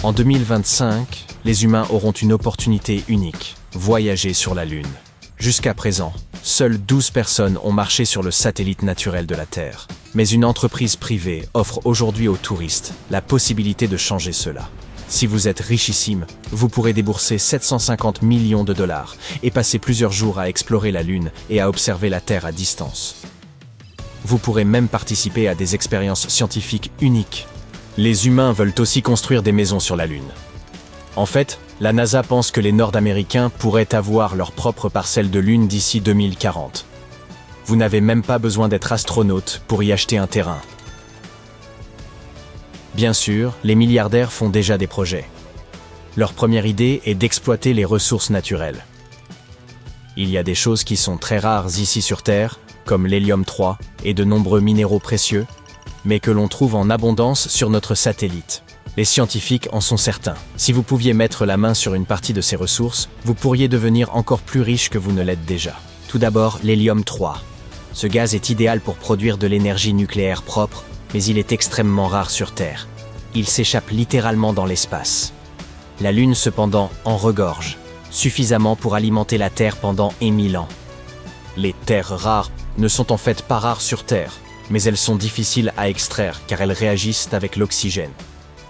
En 2025, les humains auront une opportunité unique, voyager sur la Lune. Jusqu'à présent, seules 12 personnes ont marché sur le satellite naturel de la Terre. Mais une entreprise privée offre aujourd'hui aux touristes la possibilité de changer cela. Si vous êtes richissime, vous pourrez débourser 750 millions de dollars et passer plusieurs jours à explorer la Lune et à observer la Terre à distance. Vous pourrez même participer à des expériences scientifiques uniques. Les humains veulent aussi construire des maisons sur la Lune. En fait, la NASA pense que les Nord-Américains pourraient avoir leur propre parcelle de Lune d'ici 2040. Vous n'avez même pas besoin d'être astronaute pour y acheter un terrain. Bien sûr, les milliardaires font déjà des projets. Leur première idée est d'exploiter les ressources naturelles. Il y a des choses qui sont très rares ici sur Terre, comme l'hélium-3 et de nombreux minéraux précieux, mais que l'on trouve en abondance sur notre satellite. Les scientifiques en sont certains. Si vous pouviez mettre la main sur une partie de ces ressources, vous pourriez devenir encore plus riche que vous ne l'êtes déjà. Tout d'abord, l'hélium-3. Ce gaz est idéal pour produire de l'énergie nucléaire propre, mais il est extrêmement rare sur Terre. Il s'échappe littéralement dans l'espace. La Lune, cependant, en regorge, suffisamment pour alimenter la Terre pendant 1000 ans. Les terres rares ne sont en fait pas rares sur Terre, mais elles sont difficiles à extraire car elles réagissent avec l'oxygène.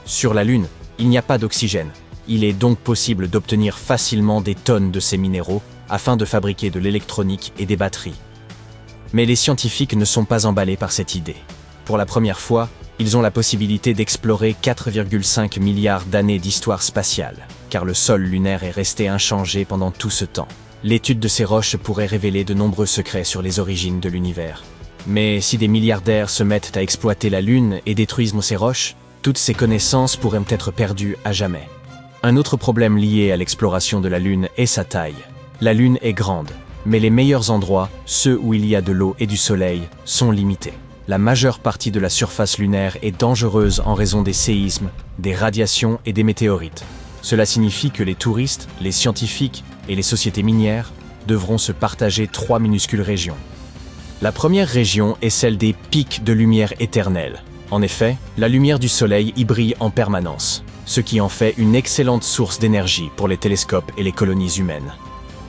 Sur la Lune, il n'y a pas d'oxygène. Il est donc possible d'obtenir facilement des tonnes de ces minéraux afin de fabriquer de l'électronique et des batteries. Mais les scientifiques ne sont pas emballés par cette idée. Pour la première fois, ils ont la possibilité d'explorer 4,5 milliards d'années d'histoire spatiale, car le sol lunaire est resté inchangé pendant tout ce temps. L'étude de ces roches pourrait révéler de nombreux secrets sur les origines de l'univers. Mais si des milliardaires se mettent à exploiter la Lune et détruisent ces roches, toutes ces connaissances pourraient être perdues à jamais. Un autre problème lié à l'exploration de la Lune est sa taille. La Lune est grande, mais les meilleurs endroits, ceux où il y a de l'eau et du soleil, sont limités. La majeure partie de la surface lunaire est dangereuse en raison des séismes, des radiations et des météorites. Cela signifie que les touristes, les scientifiques et les sociétés minières devront se partager 3 minuscules régions. La première région est celle des pics de lumière éternelle. En effet, la lumière du soleil y brille en permanence, ce qui en fait une excellente source d'énergie pour les télescopes et les colonies humaines.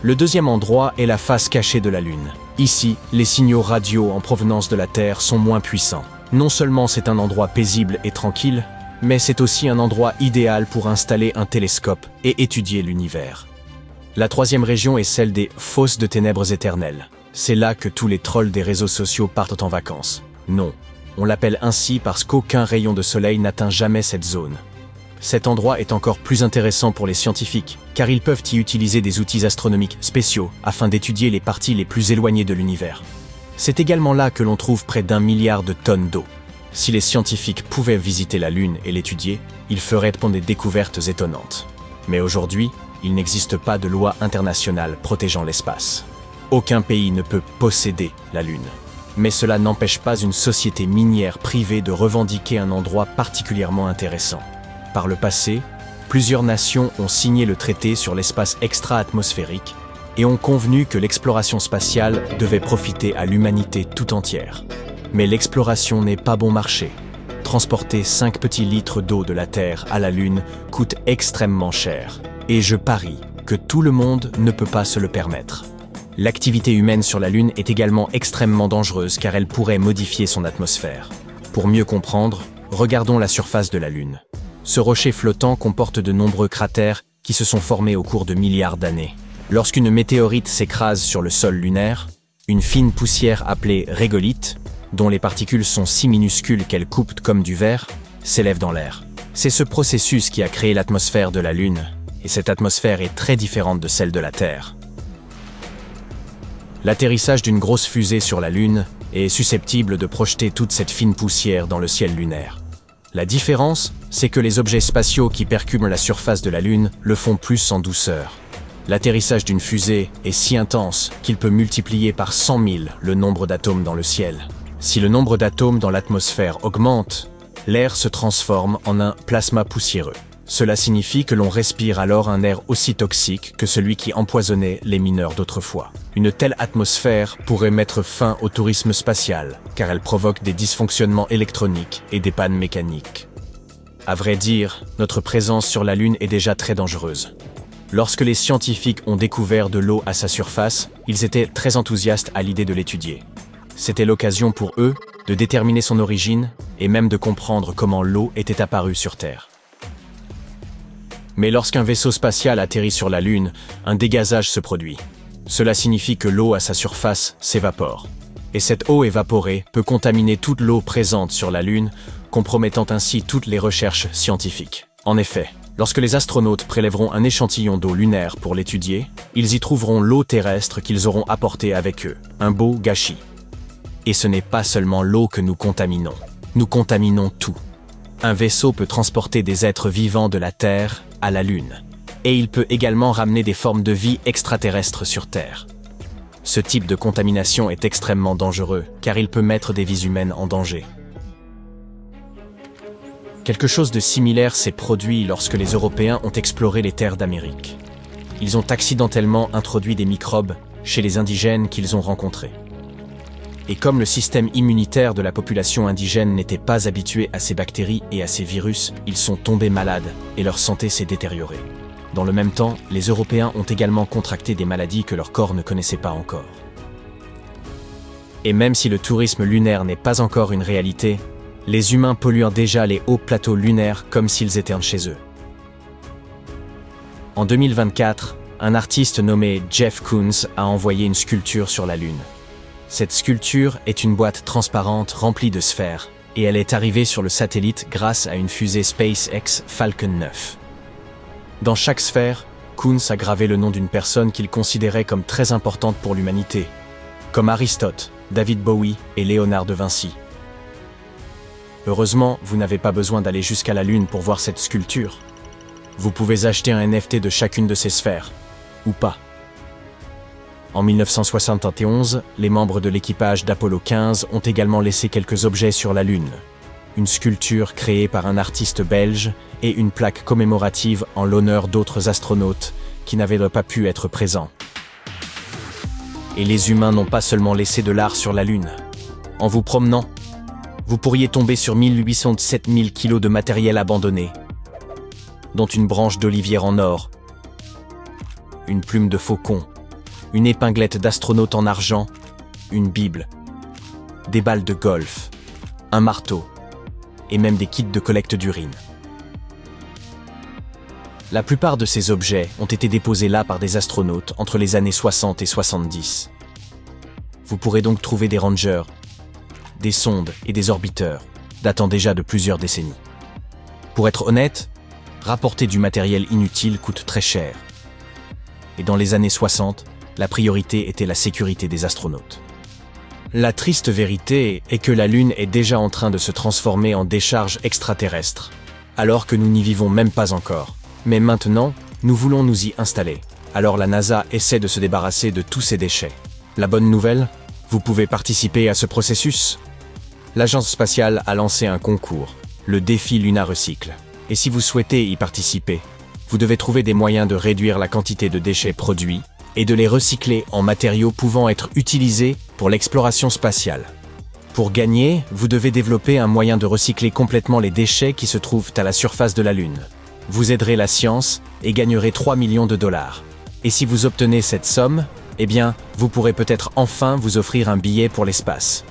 Le deuxième endroit est la face cachée de la Lune. Ici, les signaux radio en provenance de la Terre sont moins puissants. Non seulement c'est un endroit paisible et tranquille, mais c'est aussi un endroit idéal pour installer un télescope et étudier l'univers. La troisième région est celle des fosses de ténèbres éternelles. C'est là que tous les trolls des réseaux sociaux partent en vacances. Non, on l'appelle ainsi parce qu'aucun rayon de soleil n'atteint jamais cette zone. Cet endroit est encore plus intéressant pour les scientifiques, car ils peuvent y utiliser des outils astronomiques spéciaux afin d'étudier les parties les plus éloignées de l'univers. C'est également là que l'on trouve près d'1 milliard de tonnes d'eau. Si les scientifiques pouvaient visiter la Lune et l'étudier, ils feraient des découvertes étonnantes. Mais aujourd'hui, il n'existe pas de loi internationale protégeant l'espace. Aucun pays ne peut posséder la Lune. Mais cela n'empêche pas une société minière privée de revendiquer un endroit particulièrement intéressant. Par le passé, plusieurs nations ont signé le traité sur l'espace extra-atmosphérique et ont convenu que l'exploration spatiale devait profiter à l'humanité tout entière. Mais l'exploration n'est pas bon marché. Transporter 5 petits litres d'eau de la Terre à la Lune coûte extrêmement cher. Et je parie que tout le monde ne peut pas se le permettre. L'activité humaine sur la Lune est également extrêmement dangereuse car elle pourrait modifier son atmosphère. Pour mieux comprendre, regardons la surface de la Lune. Ce rocher flottant comporte de nombreux cratères qui se sont formés au cours de milliards d'années. Lorsqu'une météorite s'écrase sur le sol lunaire, une fine poussière appelée régolithe, dont les particules sont si minuscules qu'elles coupent comme du verre, s'élève dans l'air. C'est ce processus qui a créé l'atmosphère de la Lune, et cette atmosphère est très différente de celle de la Terre. L'atterrissage d'une grosse fusée sur la Lune est susceptible de projeter toute cette fine poussière dans le ciel lunaire. La différence, c'est que les objets spatiaux qui percument la surface de la Lune le font plus en douceur. L'atterrissage d'une fusée est si intense qu'il peut multiplier par 100 000 le nombre d'atomes dans le ciel. Si le nombre d'atomes dans l'atmosphère augmente, l'air se transforme en un plasma poussiéreux. Cela signifie que l'on respire alors un air aussi toxique que celui qui empoisonnait les mineurs d'autrefois. Une telle atmosphère pourrait mettre fin au tourisme spatial, car elle provoque des dysfonctionnements électroniques et des pannes mécaniques. À vrai dire, notre présence sur la Lune est déjà très dangereuse. Lorsque les scientifiques ont découvert de l'eau à sa surface, ils étaient très enthousiastes à l'idée de l'étudier. C'était l'occasion pour eux de déterminer son origine et même de comprendre comment l'eau était apparue sur Terre. Mais lorsqu'un vaisseau spatial atterrit sur la Lune, un dégazage se produit. Cela signifie que l'eau à sa surface s'évapore. Et cette eau évaporée peut contaminer toute l'eau présente sur la Lune, compromettant ainsi toutes les recherches scientifiques. En effet, lorsque les astronautes prélèveront un échantillon d'eau lunaire pour l'étudier, ils y trouveront l'eau terrestre qu'ils auront apportée avec eux, un beau gâchis. Et ce n'est pas seulement l'eau que nous contaminons tout. Un vaisseau peut transporter des êtres vivants de la Terre à la Lune. Et il peut également ramener des formes de vie extraterrestres sur Terre. Ce type de contamination est extrêmement dangereux, car il peut mettre des vies humaines en danger. Quelque chose de similaire s'est produit lorsque les Européens ont exploré les terres d'Amérique. Ils ont accidentellement introduit des microbes chez les indigènes qu'ils ont rencontrés. Et comme le système immunitaire de la population indigène n'était pas habitué à ces bactéries et à ces virus, ils sont tombés malades et leur santé s'est détériorée. Dans le même temps, les Européens ont également contracté des maladies que leur corps ne connaissait pas encore. Et même si le tourisme lunaire n'est pas encore une réalité, les humains polluent déjà les hauts plateaux lunaires comme s'ils étaient chez eux. En 2024, un artiste nommé Jeff Koons a envoyé une sculpture sur la Lune. Cette sculpture est une boîte transparente remplie de sphères, et elle est arrivée sur le satellite grâce à une fusée SpaceX Falcon 9. Dans chaque sphère, Koons a gravé le nom d'une personne qu'il considérait comme très importante pour l'humanité, comme Aristote, David Bowie et Léonard de Vinci. Heureusement, vous n'avez pas besoin d'aller jusqu'à la Lune pour voir cette sculpture. Vous pouvez acheter un NFT de chacune de ces sphères, ou pas. En 1971, les membres de l'équipage d'Apollo 15 ont également laissé quelques objets sur la Lune. Une sculpture créée par un artiste belge et une plaque commémorative en l'honneur d'autres astronautes qui n'avaient pas pu être présents. Et les humains n'ont pas seulement laissé de l'art sur la Lune. En vous promenant, vous pourriez tomber sur 1807 000 kilos de matériel abandonné, dont une branche d'olivier en or, une plume de faucon, une épinglette d'astronaute en argent, une Bible, des balles de golf, un marteau, et même des kits de collecte d'urine. La plupart de ces objets ont été déposés là par des astronautes entre les années 60 et 70. Vous pourrez donc trouver des rangers, des sondes et des orbiteurs, datant déjà de plusieurs décennies. Pour être honnête, rapporter du matériel inutile coûte très cher. Et dans les années 60, la priorité était la sécurité des astronautes. La triste vérité est que la Lune est déjà en train de se transformer en décharge extraterrestre, alors que nous n'y vivons même pas encore. Mais maintenant, nous voulons nous y installer. Alors la NASA essaie de se débarrasser de tous ces déchets. La bonne nouvelle, vous pouvez participer à ce processus. L'agence spatiale a lancé un concours, le défi Luna Recycle. Et si vous souhaitez y participer, vous devez trouver des moyens de réduire la quantité de déchets produits et de les recycler en matériaux pouvant être utilisés pour l'exploration spatiale. Pour gagner, vous devez développer un moyen de recycler complètement les déchets qui se trouvent à la surface de la Lune. Vous aiderez la science et gagnerez 3 millions de dollars. Et si vous obtenez cette somme, eh bien, vous pourrez peut-être enfin vous offrir un billet pour l'espace.